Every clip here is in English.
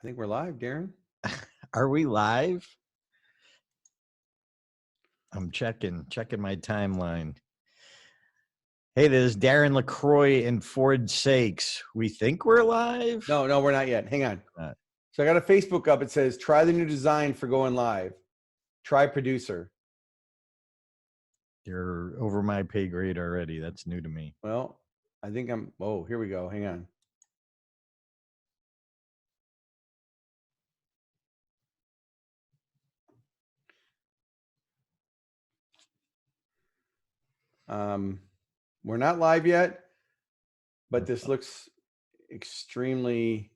I think we're live, Darren. Are we live? I'm checking my timeline. Hey, this is Darren LaCroix and Ford Sakes. We think we're live? No, we're not yet. Hang on. So I got a Facebook up. It says, try the new design for going live. Try producer. You're over my pay grade already. That's new to me. Well, I think oh, here we go. Hang on. We're not live yet, but this looks extremely,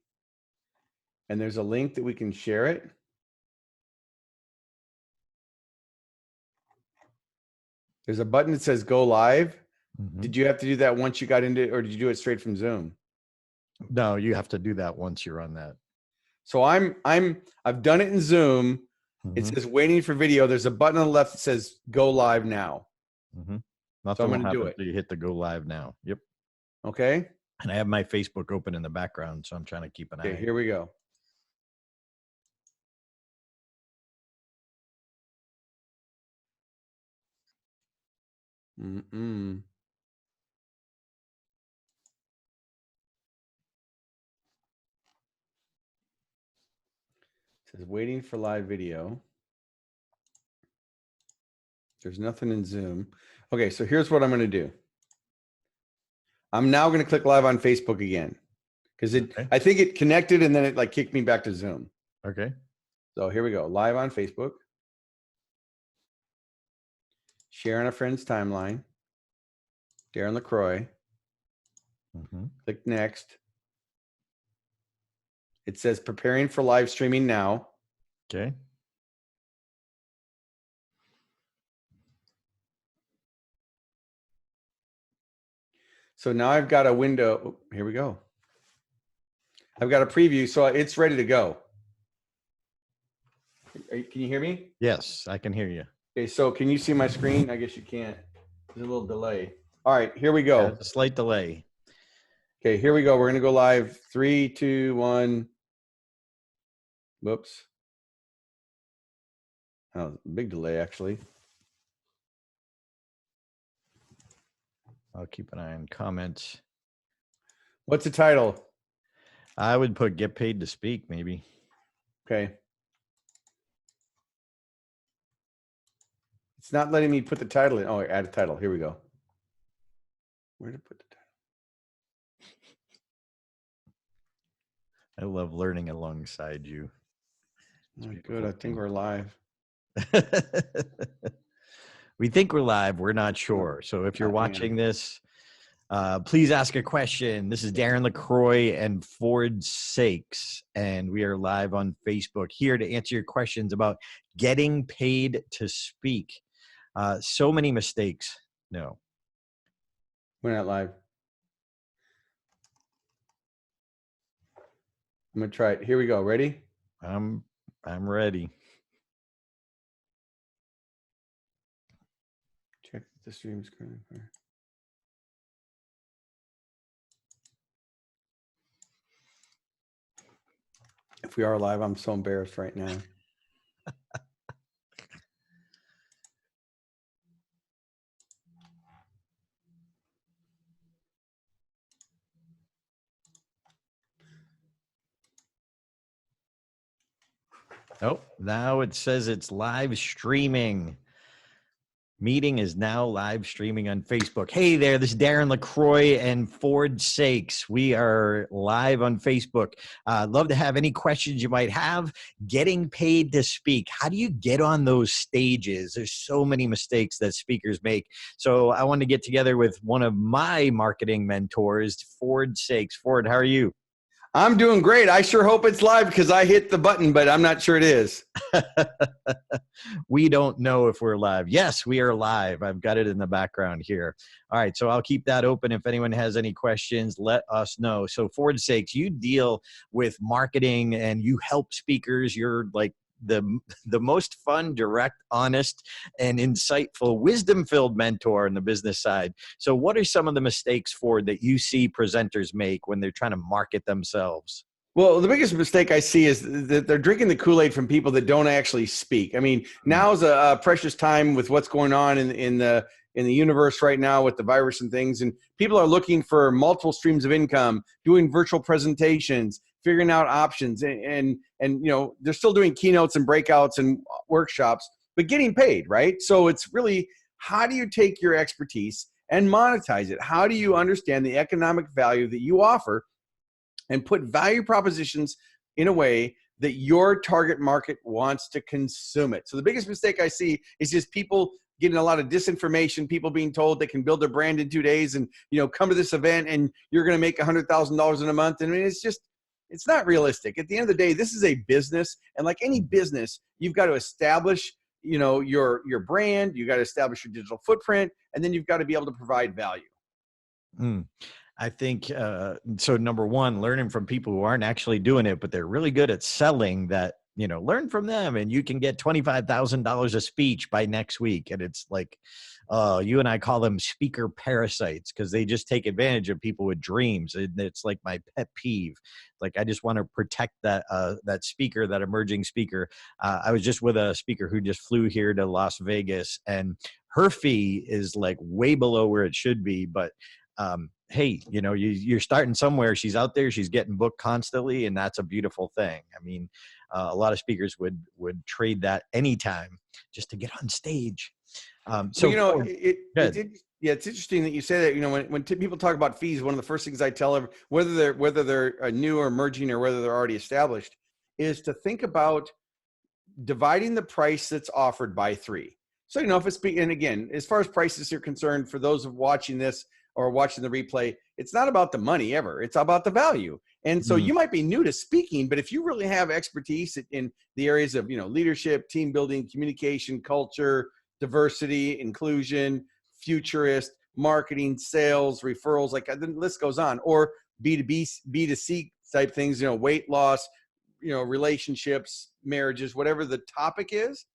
and there's a link that we can share it. There's a button that says go live. Mm-hmm. Did you have to do that once you got into it, or did you do it straight from Zoom? No, you have to do that once you're on that. So I've done it in Zoom. Mm-hmm. It says waiting for video. There's a button on the left that says go live now. Mm-hmm. Nothing so I'm going to do it. You hit the go live now. Yep. Okay. And I have my Facebook open in the background, so I'm trying to keep an eye. Okay, here we go. It says waiting for live video. There's nothing in Zoom. Okay, so here's what I'm going to do. I'm now going to click live on Facebook again because I think it connected and then it like kicked me back to Zoom. Okay. So here we go. Live on Facebook. Share on a friend's timeline. Darren LaCroix. Mm-hmm. Click next. It says preparing for live streaming now. Okay. So now I've got a window. Oh, here we go. I've got a preview, so it's ready to go. Can you hear me? Yes, I can hear you. Okay, so can you see my screen? I guess you can't. There's a little delay. All right, here we go. Yeah, a slight delay. Okay, here we go. We're going to go live. 3, 2, 1. Whoops. Oh, big delay, actually. I'll keep an eye on comments. What's the title? I would put get paid to speak, maybe. Okay. It's not letting me put the title in. Oh, add a title. Here we go. Where to put the title? I love learning alongside you. Oh, good. I think we're live. We think we're live. We're not sure. So if you're watching this, please ask a question. This is Darren LaCroix and Ford Sakes, and we are live on Facebook here to answer your questions about getting paid to speak. So many mistakes. No. We're not live. I'm going to try it. Here we go. Ready? I'm ready. Check the stream screen. If we are live, I'm so embarrassed right now. Oh, now it says it's live streaming. Meeting is now live streaming on Facebook. Hey there, this is Darren LaCroix and Ford Sakes. We are live on Facebook. Love to have any questions you might have. Getting paid to speak. How do you get on those stages? There's so many mistakes that speakers make. So I wanted to get together with one of my marketing mentors, Ford Sakes. Ford, how are you? I'm doing great. I sure hope it's live because I hit the button, but I'm not sure it is. We don't know if we're live. Yes, we are live. I've got it in the background here. All right, so I'll keep that open. If anyone has any questions, let us know. So Ford Sakes, you deal with marketing and you help speakers. You're like the most fun, direct, honest, and insightful, wisdom-filled mentor on the business side. So what are some of the mistakes, Ford, that you see presenters make when they're trying to market themselves? Well, the biggest mistake I see is that they're drinking the Kool-Aid from people that don't actually speak. I mean, now is a precious time with what's going on in the universe right now with the virus and things, and people are looking for multiple streams of income, doing virtual presentations, figuring out options, and they're still doing keynotes and breakouts and workshops, but getting paid, right? So it's really, how do you take your expertise and monetize it? How do you understand the economic value that you offer and put value propositions in a way that your target market wants to consume it? So the biggest mistake I see is just people getting a lot of disinformation, people being told they can build their brand in 2 days and, come to this event and you're going to make $100,000 in a month. And I mean, it's not realistic. At the end of the day, this is a business. And like any business, you've got to establish, your brand, you got to establish your digital footprint, and then you've got to be able to provide value. Mm. I think, so number one, learning from people who aren't actually doing it, but they're really good at selling that, learn from them and you can get $25,000 a speech by next week. And it's like, you and I call them speaker parasites because they just take advantage of people with dreams. And it's like my pet peeve. Like, I just want to protect that speaker, that emerging speaker. I was just with a speaker who just flew here to Las Vegas, and her fee is like way below where it should be. But hey, you're starting somewhere. She's out there, she's getting booked constantly, and that's a beautiful thing. I mean, a lot of speakers would trade that anytime just to get on stage. It's interesting that you say that. When people talk about fees, one of the first things I tell them, whether they're new or emerging or whether they're already established, is to think about dividing the price that's offered by 3. So, if it's, and again, as far as prices are concerned, for those of watching this or watching the replay, it's not about the money ever. It's about the value. And so you might be new to speaking, but if you really have expertise in the areas of, leadership, team building, communication, culture, diversity, inclusion, futurist, marketing, sales, referrals, like the list goes on, or B2B, B2C type things, weight loss, relationships, marriages, whatever the topic is,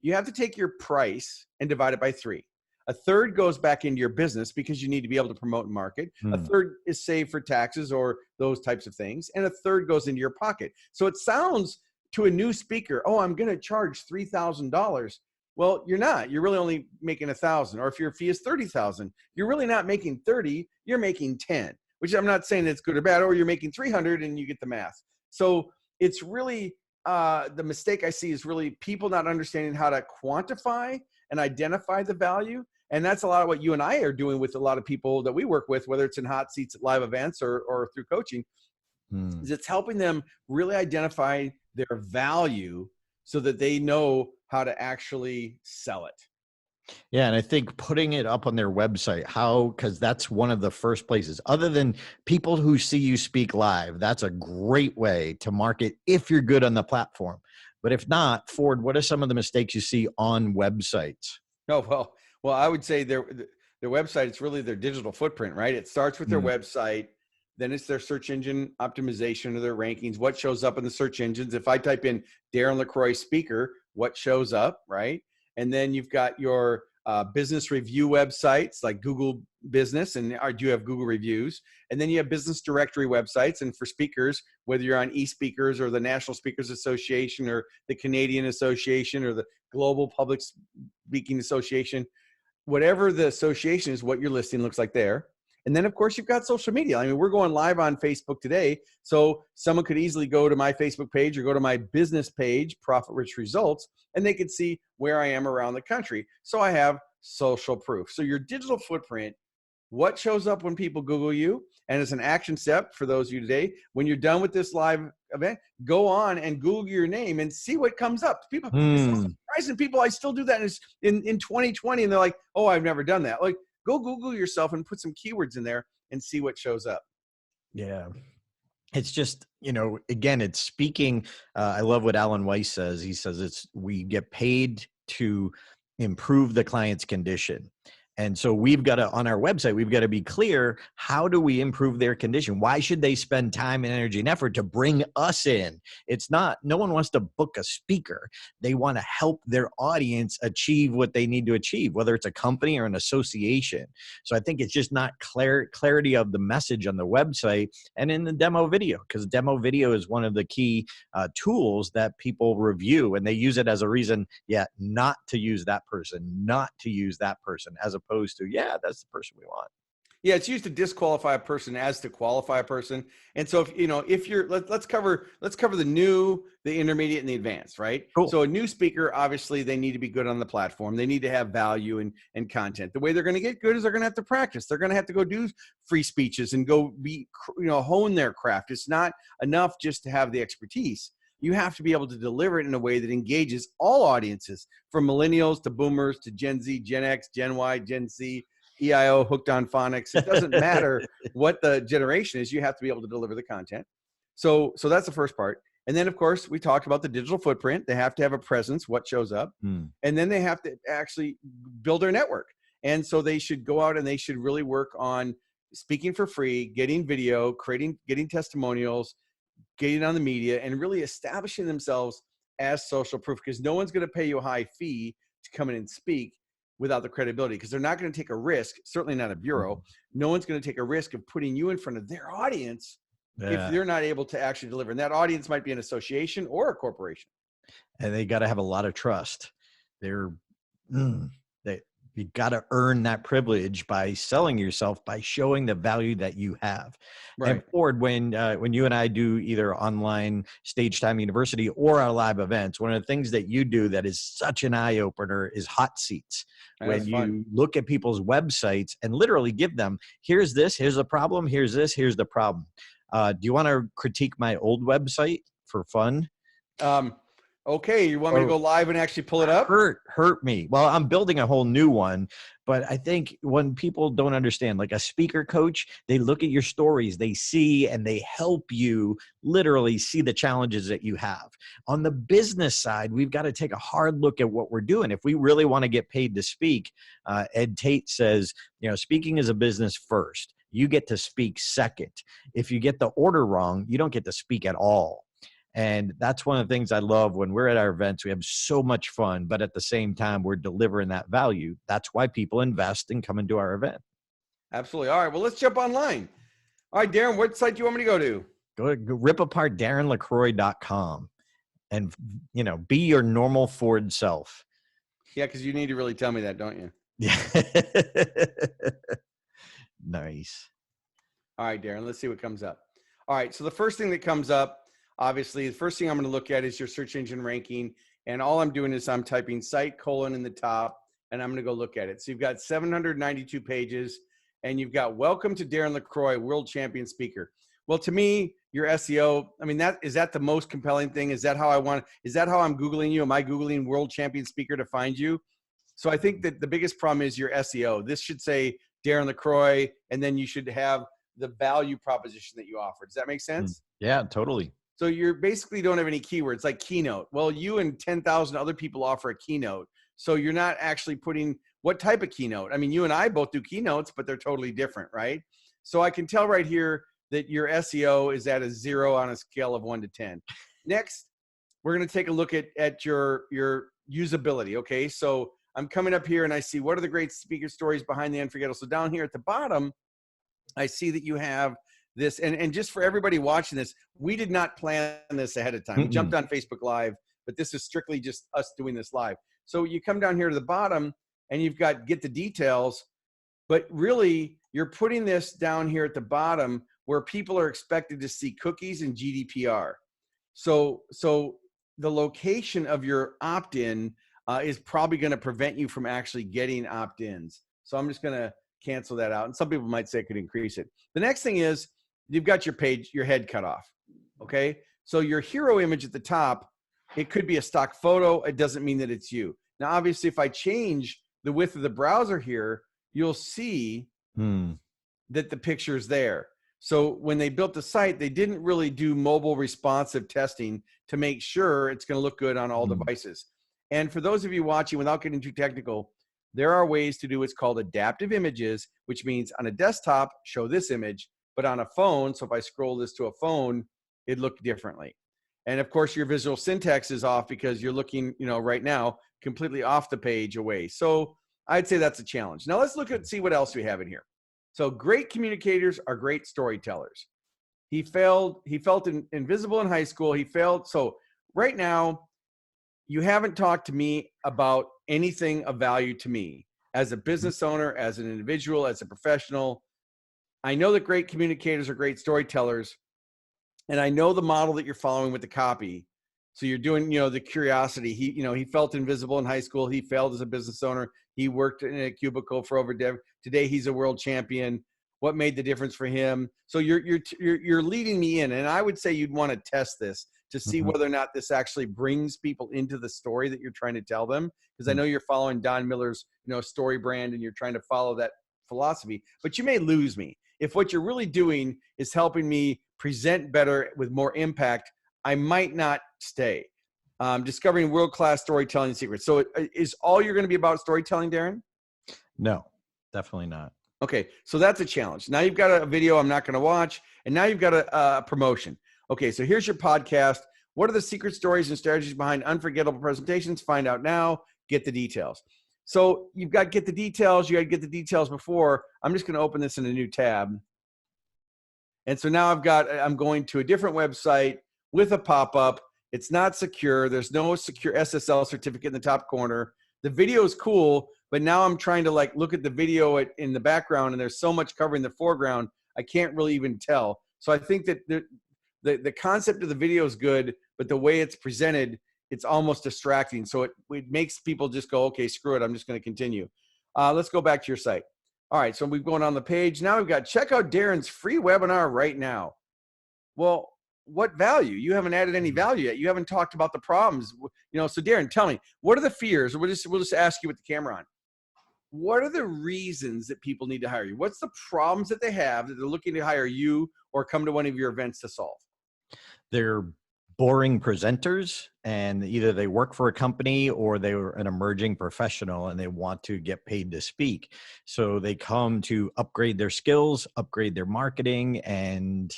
you have to take your price and divide it by 3. A third goes back into your business because you need to be able to promote and market. A third is saved for taxes or those types of things. And a third goes into your pocket. So it sounds to a new speaker, oh, I'm going to charge $3,000. Well, you're not. You're really only making $1,000. Or if your fee is $30,000, you're really not making 30. You're making 10, which I'm not saying it's good or bad. Or you're making 300 and you get the math. So it's really the mistake I see is really people not understanding how to quantify and identify the value. And that's a lot of what you and I are doing with a lot of people that we work with, whether it's in hot seats at live events or through coaching, is it's helping them really identify their value so that they know how to actually sell it. Yeah. And I think putting it up on their website, because that's one of the first places, other than people who see you speak live, that's a great way to market if you're good on the platform. But if not, Ford, what are some of the mistakes you see on websites? Oh, well, I would say their website, it's really their digital footprint, right? It starts with their website, then it's their search engine optimization or their rankings, what shows up in the search engines. If I type in Darren LaCroix speaker, what shows up, right? And then you've got your business review websites like Google Business, and do you have Google reviews? And then you have business directory websites. And for speakers, whether you're on eSpeakers or the National Speakers Association or the Canadian Association or the Global Public Speaking Association, whatever the association is, what your listing looks like there. And then, of course, you've got social media. I mean, we're going live on Facebook today. So someone could easily go to my Facebook page or go to my business page, Profit Rich Results, and they could see where I am around the country. So I have social proof. So your digital footprint, what shows up when people Google you? And as an action step for those of you today, when you're done with this live event, go on and Google your name and see what comes up. People, it's so surprising people, I still do that in 2020, and they're like, oh, I've never done that. Like, go Google yourself and put some keywords in there and see what shows up. Yeah. It's just, again, it's speaking. I love what Alan Weiss says. He says we get paid to improve the client's condition. And so we've got to, on our website, we've got to be clear, how do we improve their condition? Why should they spend time and energy and effort to bring us in? It's not, no one wants to book a speaker. They want to help their audience achieve what they need to achieve, whether it's a company or an association. So I think it's just not clarity of the message on the website and in the demo video, because demo video is one of the key tools that people review, and they use it as a reason, not to use that person, not to use that person, as opposed to, that's the person we want. Yeah, it's used to disqualify a person as to qualify a person. And so if you're, let's cover the new, the intermediate, and the advanced, right? Cool. So a new speaker, obviously they need to be good on the platform. They need to have value and content. The way they're going to get good is they're going to have to practice. They're going to have to go do free speeches and go hone their craft. It's not enough just to have the expertise. You have to be able to deliver it in a way that engages all audiences, from millennials to boomers to Gen Z, Gen X, Gen Y, Gen Z, EIO, hooked on phonics. It doesn't matter what the generation is. You have to be able to deliver the content. So that's the first part. And then, of course, we talked about the digital footprint. They have to have a presence, what shows up. And then they have to actually build their network. And so they should go out and they should really work on speaking for free, getting video, getting testimonials, getting on the media, and really establishing themselves as social proof, because no one's going to pay you a high fee to come in and speak without the credibility, because they're not going to take a risk, certainly not a bureau. No one's going to take a risk of putting you in front of their audience if they're not able to actually deliver. And that audience might be an association or a corporation. And they got to have a lot of trust. You got to earn that privilege by selling yourself, by showing the value that you have. Right. And Ford, when you and I do either online Stage Time University or our live events, one of the things that you do that is such an eye opener is hot seats. When you look at people's websites and literally give them, here's this, here's the problem, here's this, here's the problem. Do you want to critique my old website for fun? Okay, you want me to go live and actually pull it up? Hurt me. Well, I'm building a whole new one, but I think when people don't understand, like a speaker coach, they look at your stories, they see, and they help you literally see the challenges that you have. On the business side, we've got to take a hard look at what we're doing. If we really want to get paid to speak, Ed Tate says, speaking is a business first. You get to speak second. If you get the order wrong, you don't get to speak at all. And that's one of the things I love when we're at our events. We have so much fun, but at the same time, we're delivering that value. That's why people invest and come into our event. Absolutely. All right. Well, let's jump online. All right, Darren, what site do you want me to go to? Go rip apart DarrenLaCroix.com and, be your normal Ford self. Yeah, because you need to really tell me that, don't you? Yeah. Nice. All right, Darren, let's see what comes up. All right. So the first thing that comes up, obviously, the first thing I'm going to look at is your search engine ranking. And all I'm doing is I'm typing site : in the top, and I'm going to go look at it. So you've got 792 pages, and you've got welcome to Darren LaCroix, world champion speaker. Well, to me, your SEO, is that the most compelling thing? Is that how I'm Googling you? Am I Googling world champion speaker to find you? So I think that the biggest problem is your SEO. This should say Darren LaCroix, and then you should have the value proposition that you offer. Does that make sense? Yeah, totally. So you basically don't have any keywords like keynote. Well, you and 10,000 other people offer a keynote. So you're not actually putting what type of keynote. You and I both do keynotes, but they're totally different, right? So I can tell right here that your SEO is at a 0 on a scale of 1 to 10. Next, we're going to take a look at your usability. Okay. So I'm coming up here and I see what are the great speaker stories behind the unforgettable. So down here at the bottom, I see that you have this, and just for everybody watching this, we did not plan this ahead of time. We jumped on Facebook Live, but this is strictly just us doing this live. So you come down here to the bottom and you've got get the details, but really you're putting this down here at the bottom where people are expected to see cookies and GDPR. So the location of your opt-in is probably going to prevent you from actually getting opt-ins. So I'm just going to cancel that out. And some people might say I could increase it. The next thing is, you've got your head cut off. Okay. So your hero image at the top, it could be a stock photo. It doesn't mean that it's you. Now, obviously, if I change the width of the browser here, you'll see that the picture's there. So when they built the site, they didn't really do mobile responsive testing to make sure it's going to look good on all devices. And for those of you watching, without getting too technical, there are ways to do what's called adaptive images, which means on a desktop, show this image, but on a phone, so if I scroll this to a phone, it looked differently. And of course, your visual syntax is off because you're looking, right now, completely off the page away. So I'd say that's a challenge. Now let's look at see what else we have in here. So great communicators are great storytellers. He felt invisible in high school. He failed. So right now, you haven't talked to me about anything of value to me as a business owner, as an individual, as a professional. I know that great communicators are great storytellers, and I know the model that you're following with the copy. So you're doing, the curiosity. He felt invisible in high school. He failed as a business owner. He worked in a cubicle for over today. He's a world champion. What made the difference for him? So you're leading me in, and I would say you'd want to test this to see whether or not this actually brings people into the story that you're trying to tell them. Because I know you're following Don Miller's, story brand, and you're trying to follow that philosophy. But you may lose me if what you're really doing is helping me present better with more impact. I might not stay. Discovering world-class storytelling secrets. So is all you're going to be about storytelling, Darren? No, definitely not. Okay, so that's a challenge. Now you've got a video I'm not going to watch, and now you've got a promotion. Okay, so here's your podcast. What are the secret stories and strategies behind unforgettable presentations? Find out now. Get the details. So you've got get the details. You got to get the details before. I'm just going to open this in a new tab. And so now I'm going to a different website with a pop-up. It's not secure. There's no secure SSL certificate in the top corner. The video is cool, but now I'm trying to look at the video in the background, and there's so much covering the foreground, I can't really even tell. So I think that the concept of the video is good, but the way it's presented, it's almost distracting. So it makes people just go, okay, screw it. I'm just going to continue. Let's go back to your site. All right, so we've gone on the page. Now we've got check out Darren's free webinar right now. Well, what value? You haven't added any value yet. You haven't talked about the problems. So Darren, tell me, what are the fears? We'll just ask you with the camera on. What are the reasons that people need to hire you? What's the problems that they have that they're looking to hire you or come to one of your events to solve? They're boring presenters, and either they work for a company or they're an emerging professional and they want to get paid to speak. So they come to upgrade their skills, upgrade their marketing, and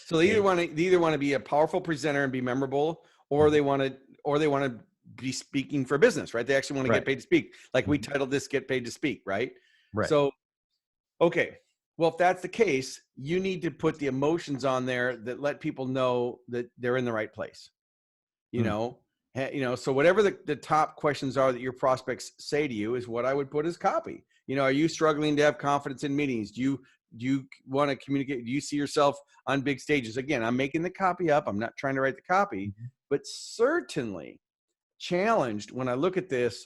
so they either want to be a powerful presenter and be memorable, or they want to be speaking for business, right? They actually want to get paid to speak. Like we titled this "Get Paid to Speak," right? Right. So, okay. Well, if that's the case, you need to put the emotions on there that let people know that they're in the right place. So whatever the top questions are that your prospects say to you is what I would put as copy. Are you struggling to have confidence in meetings? Do you want to communicate? Do you see yourself on big stages? Again, I'm making the copy up. I'm not trying to write the copy, but certainly challenged when I look at this.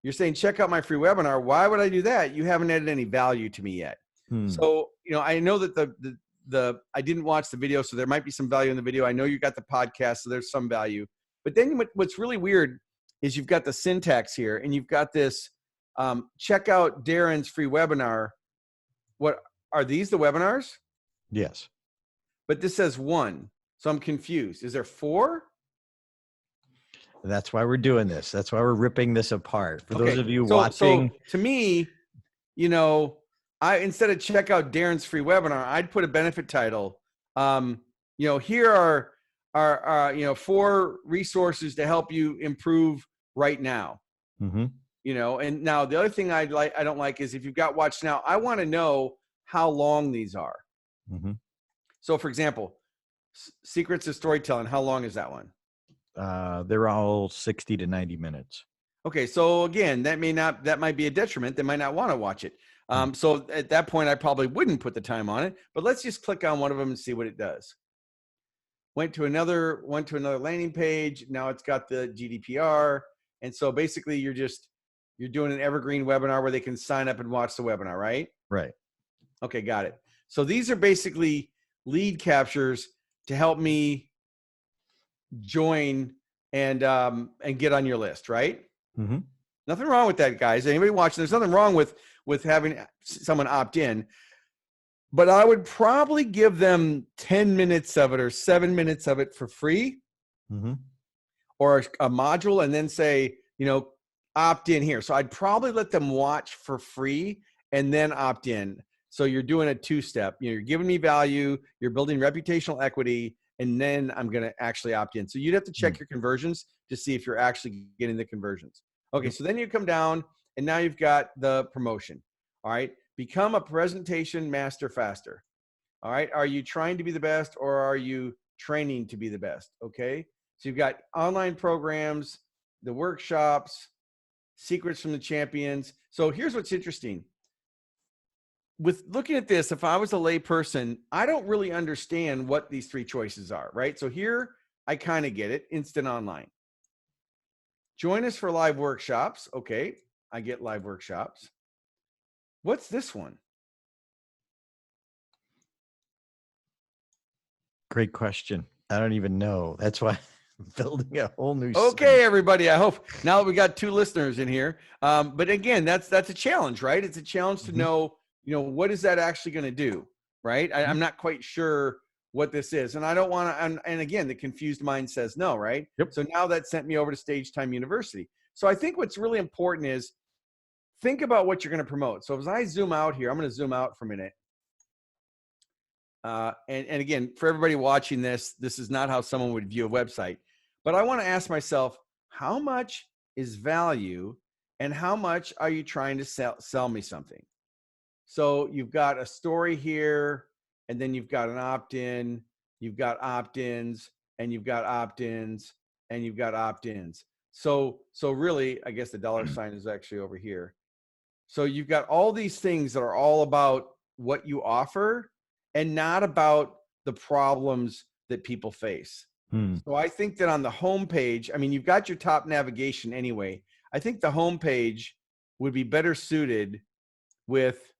You're saying, check out my free webinar. Why would I do that? You haven't added any value to me yet. So, I know that I didn't watch the video, so there might be some value in the video. I know you got the podcast, so there's some value. But then what's really weird is you've got the syntax here, and you've got this, check out Darren's free webinar. What are these, the webinars? Yes. But this says 1, so I'm confused. Is there 4? That's why we're doing this. That's why we're ripping this apart. For those of you watching. So to me, instead of check out Darren's free webinar, I'd put a benefit title. Here are 4 resources to help you improve right now. And now the other thing I don't like is if you've got watch now, I want to know how long these are. So for example, secrets of storytelling, how long is that one? They're all 60 to 90 minutes. Okay. So again, that might be a detriment. They might not want to watch it. So at that point, I probably wouldn't put the time on it, but let's just click on one of them and see what it does. Went to another landing page. Now it's got the GDPR. And so basically you're doing an evergreen webinar where they can sign up and watch the webinar, right? Right. Okay. Got it. So these are basically lead captures to help me join and get on your list, right? Nothing wrong with that, guys. Anybody watching, there's nothing wrong with having someone opt in, but I would probably give them 10 minutes of it or 7 minutes of it for free, or a module, and then say, opt in here. So I'd probably let them watch for free and then opt in. So you're doing a two-step. You're giving me value, you're building reputational equity, and then I'm going to actually opt in. So you'd have to check your conversions to see if you're actually getting the conversions. Okay, so then you come down, and now you've got the promotion. All right, become a presentation master faster. All right, are you trying to be the best, or are you training to be the best? Okay, so you've got online programs, the workshops, secrets from the champions. So here's what's interesting. With looking at this, if I was a lay person, I don't really understand what these three choices are, right? So here, I kind of get it. Instant online. Join us for live workshops. Okay, I get live workshops. What's this one? Great question. I don't even know. That's why I'm building a whole new Okay, everybody. I hope now that we got 2 listeners in here. But again, that's a challenge, right? It's a challenge to know, what is that actually going to do, right? I'm not quite sure what this is, and I don't want to. And again, the confused mind says no, right? Yep. So now that sent me over to Stage Time University. So I think what's really important is think about what you're going to promote. So as I zoom out here, I'm going to zoom out for a minute. And again, for everybody watching this, this is not how someone would view a website. But I want to ask myself, how much is value and how much are you trying to sell me something? So you've got a story here, and then you've got an opt-in, you've got opt-ins, and you've got opt-ins, and you've got opt-ins. So really, I guess the dollar sign is actually over here. So you've got all these things that are all about what you offer and not about the problems that people face. So I think that on the homepage, I mean, you've got your top navigation anyway. I think the homepage would be better suited with,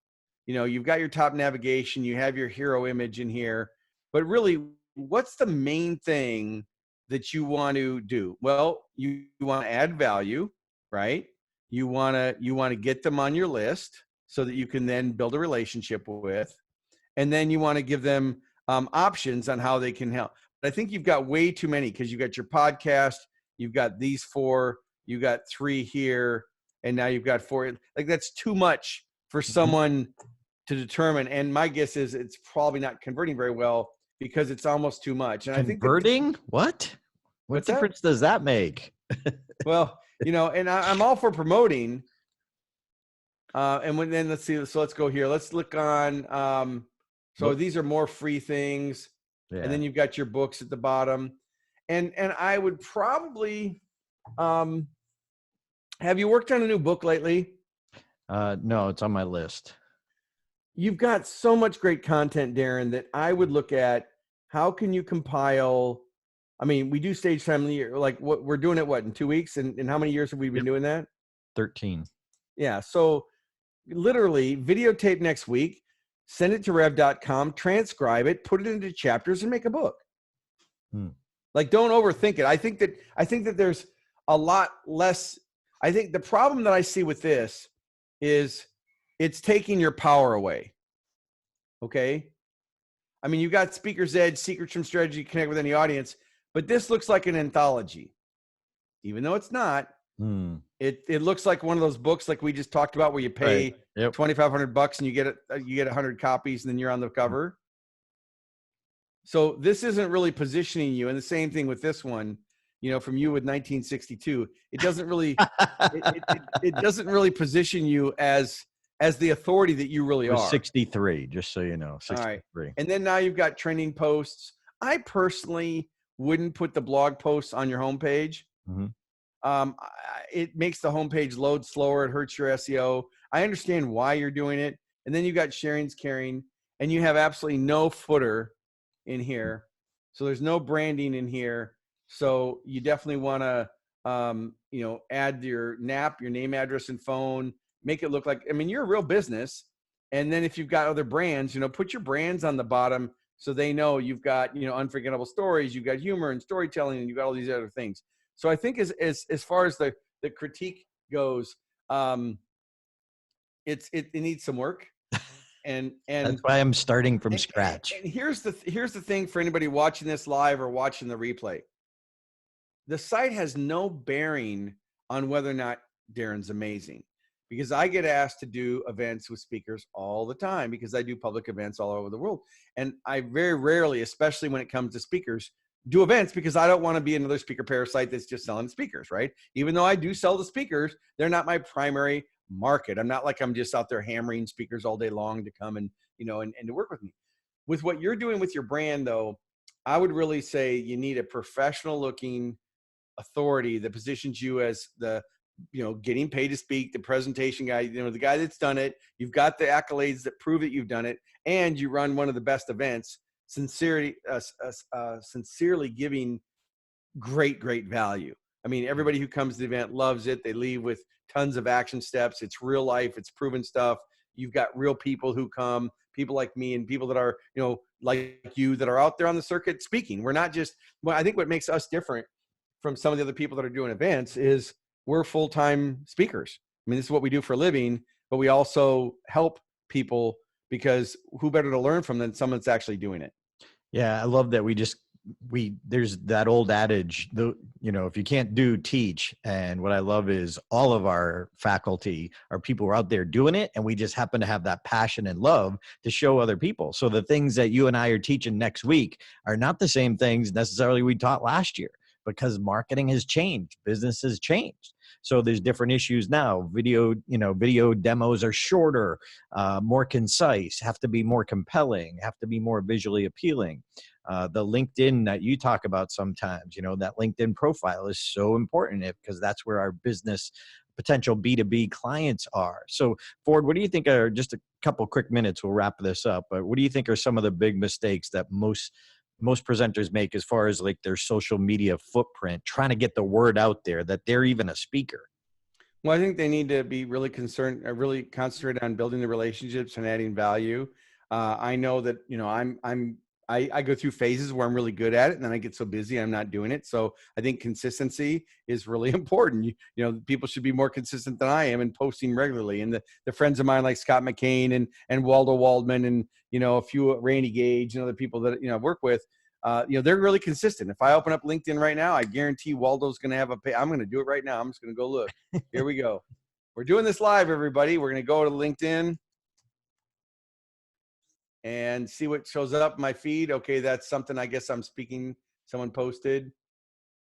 you've got your top navigation, you have your hero image in here, but really, what's the main thing that you want to do? Well, you want to add value, right? You want to get them on your list so that you can then build a relationship with, and then you want to give them options on how they can help. But I think you've got way too many because you've got your podcast, you've got these 4, you got 3 here, and now you've got 4. Like that's too much for someone to determine. And my guess is it's probably not converting very well because it's almost too much. And Converting? I think What difference does that make? Well, and I'm all for promoting. And then let's see. So let's go here. Let's look on. So these are more free things. Yeah. And then you've got your books at the bottom. And I would probably, have you worked on a new book lately? No, it's on my list. You've got so much great content, Darren, that I would look at how can you compile. I mean, we do Stage Time in the year, like what we're doing it, in 2 weeks? And how many years have we been doing that? 13. Yeah. So literally videotape next week, send it to rev.com, transcribe it, put it into chapters, and make a book. Like, don't overthink it. I think that there's a lot less. I think the problem that I see with this is it's taking your power away. Okay. I mean, you've got Speaker's Edge, Secrets from Strategy, Connect with Any Audience, but this looks like an anthology, even though it's not. It looks like one of those books like we just talked about where you pay $2,500 and you get 100 copies and then you're on the cover. So this isn't really positioning you. And the same thing with this one, from you with 1962, it doesn't really, it doesn't really position you as the authority that you really are. 63, just so you know, 63. All right. And then now you've got trending posts. I personally wouldn't put the blog posts on your homepage. It makes the homepage load slower. It hurts your SEO. I understand why you're doing it. And then you got sharing's caring, and you have absolutely no footer in here. So there's no branding in here. So you definitely want to, add your NAP, your name, address, and phone, make it look like, I mean, you're a real business. And then if you've got other brands, put your brands on the bottom so they know you've got, unforgettable stories, you've got humor and storytelling, and you've got all these other things. So I think as far as the critique goes, it needs some work, and that's why I'm starting from scratch. And here's the thing for anybody watching this live or watching the replay: the site has no bearing on whether or not Darren's amazing, because I get asked to do events with speakers all the time because I do public events all over the world. And I very rarely, especially when it comes to speakers, do events because I don't want to be another speaker parasite that's just selling speakers, right? Even though I do sell the speakers, they're not my primary market. I'm not like I'm just out there hammering speakers all day long to come and, and to work with me. With what you're doing with your brand, though, I would really say you need a professional looking authority that positions you as the, getting paid to speak, the presentation guy, the guy that's done it. You've got the accolades that prove that you've done it, and you run one of the best events, sincerely giving great value. I mean, everybody who comes to the event loves it. They leave with tons of action steps. It's real life. It's proven stuff. You've got real people who come, people like me and people that are, like you, that are out there on the circuit speaking. We're not just, well, I think what makes us different from some of the other people that are doing events is we're full-time speakers. I mean, this is what we do for a living, but we also help people, because who better to learn from than someone that's actually doing it? Yeah, I love that there's that old adage, if you can't do, teach. And what I love is all of our faculty are people who are out there doing it, and we just happen to have that passion and love to show other people. So the things that you and I are teaching next week are not the same things necessarily we taught last year, because marketing has changed, business has changed. So there's different issues now. Video demos are shorter, more concise, have to be more compelling, have to be more visually appealing. The LinkedIn that you talk about sometimes, that LinkedIn profile is so important because that's where our business potential B2B clients are. So Ford, what do you think are, just a couple quick minutes, we'll wrap this up, but what do you think are some of the big mistakes that most presenters make as far as like their social media footprint, trying to get the word out there that they're even a speaker? Well, I think they need to be really really concentrated on building the relationships and adding value. I know that, I go through phases where I'm really good at it, and then I get so busy I'm not doing it. So I think consistency is really important. People should be more consistent than I am in posting regularly. And the friends of mine like Scott McCain and Waldo Waldman and, a few Randy Gage and other people that, I work with, they're really consistent. If I open up LinkedIn right now, I guarantee Waldo's going to have I'm going to do it right now. I'm just going to go look. Here we go. We're doing this live, everybody. We're going to go to LinkedIn and see what shows up in my feed. Okay, that's something I guess I'm speaking. Someone posted.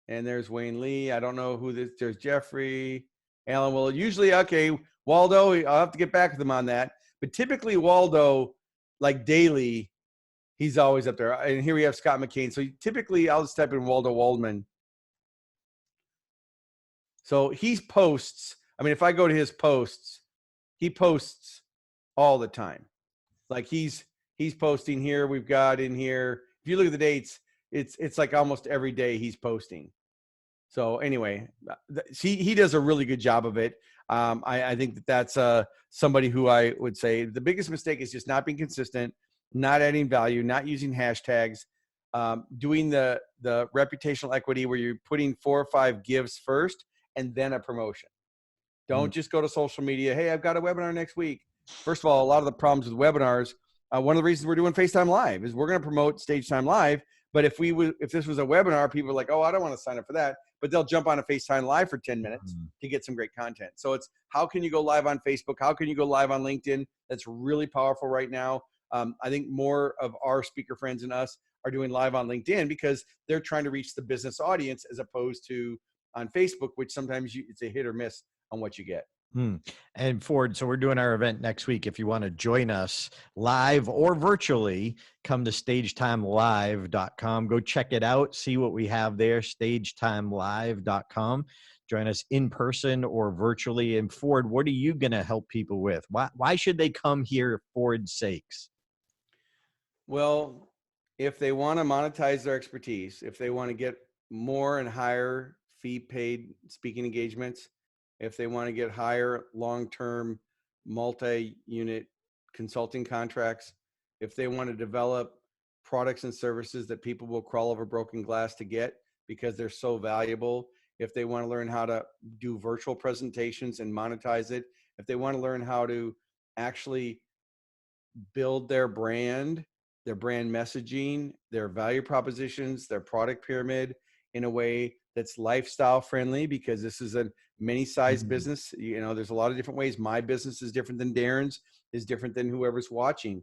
And there's Wayne Lee. I don't know who this. There's Jeffrey. Alan. Well, usually, okay, Waldo, I'll have to get back with him on that. But typically Waldo, like daily, he's always up there. And here we have Scott McCain. So typically I'll just type in Waldo Waldman. So he posts. I mean, if I go to his posts, he posts all the time. Like he's posting here. We've got in here. If you look at the dates, it's like almost every day he's posting. So anyway, he does a really good job of it. I think that's somebody who I would say the biggest mistake is just not being consistent, not adding value, not using hashtags, doing the reputational equity where you're putting 4 or 5 gives first and then a promotion. Don't just go to social media. Hey, I've got a webinar next week. First of all, a lot of the problems with webinars, one of the reasons we're doing FaceTime Live is we're going to promote Stage Time Live. But if this was a webinar, people are like, oh, I don't want to sign up for that. But they'll jump on a FaceTime Live for 10 minutes to get some great content. So it's how can you go live on Facebook? How can you go live on LinkedIn? That's really powerful right now. I think more of our speaker friends and us are doing live on LinkedIn because they're trying to reach the business audience as opposed to on Facebook, which sometimes it's a hit or miss on what you get. And Ford, so we're doing our event next week. If you want to join us live or virtually, come to stagetimelive.com. Go check it out. See what we have there, stagetimelive.com. Join us in person or virtually. And Ford, what are you going to help people with? Why should they come here for Ford's sakes? Well, if they want to monetize their expertise, if they want to get more and higher fee paid speaking engagements, if they want to get higher long-term multi-unit consulting contracts, if they want to develop products and services that people will crawl over broken glass to get because they're so valuable, if they want to learn how to do virtual presentations and monetize it, if they want to learn how to actually build their brand messaging, their value propositions, their product pyramid in a way that's lifestyle friendly, because this is a many size Mm. business. There's a lot of different ways. My business is different than Darren's, is different than whoever's watching.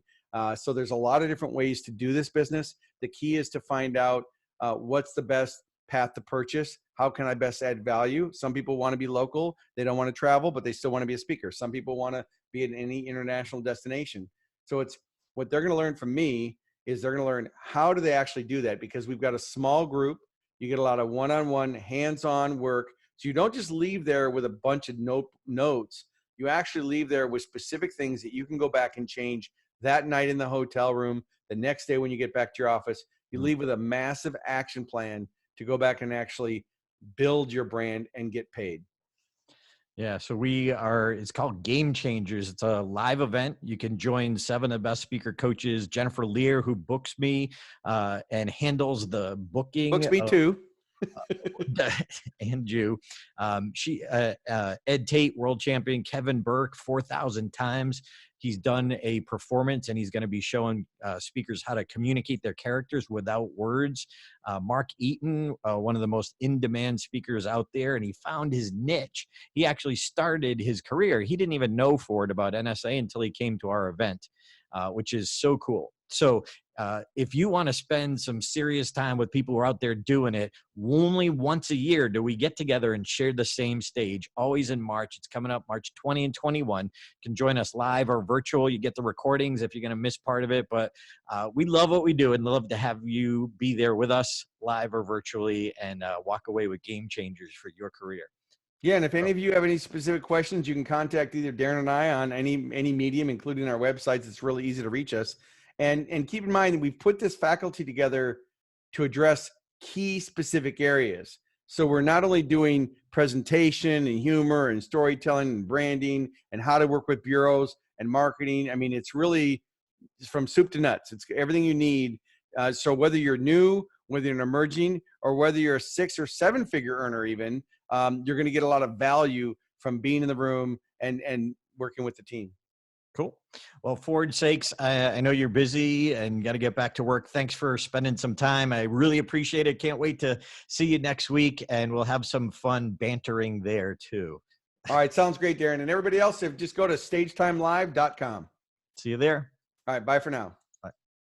So there's a lot of different ways to do this business. The key is to find out what's the best path to purchase. How can I best add value? Some people want to be local. They don't want to travel, but they still want to be a speaker. Some people want to be in any international destination. So it's what they're going to learn from me is they're going to learn how do they actually do that, because we've got a small group. You get a lot of one-on-one hands-on work. So you don't just leave there with a bunch of notes. You actually leave there with specific things that you can go back and change that night in the hotel room. The next day when you get back to your office, you leave with a massive action plan to go back and actually build your brand and get paid. Yeah, so it's called Game Changers. It's a live event. You can join 7 of the best speaker coaches. Jennifer Lear, who books me and handles the booking. Books me too. And you. Ed Tate, world champion, Kevin Burke, 4,000 times. He's done a performance, and he's going to be showing speakers how to communicate their characters without words. Mark Eaton, one of the most in-demand speakers out there, and he found his niche. He actually started his career. He didn't even know Ford about NSA until he came to our event, which is so cool. So if you want to spend some serious time with people who are out there doing it, only once a year do we get together and share the same stage, always in March. It's coming up March 20 and 21. You can join us live or virtual. You get the recordings if you're going to miss part of it. But we love what we do and love to have you be there with us live or virtually and walk away with game changers for your career. Yeah, and if any of you have any specific questions, you can contact either Darren and I on any medium, including our websites. It's really easy to reach us. And keep in mind, we've put this faculty together to address key specific areas. So we're not only doing presentation and humor and storytelling and branding and how to work with bureaus and marketing. I mean, it's really from soup to nuts. It's everything you need. So whether you're new, whether you're emerging, or whether you're a 6 or 7 figure earner even, you're going to get a lot of value from being in the room and working with the team. Cool. Well, Ford's sakes, I know you're busy and got to get back to work. Thanks for spending some time. I really appreciate it. Can't wait to see you next week, and we'll have some fun bantering there too. All right. Sounds great, Darren. And everybody else, just go to stagetimelive.com. See you there. All right. Bye for now.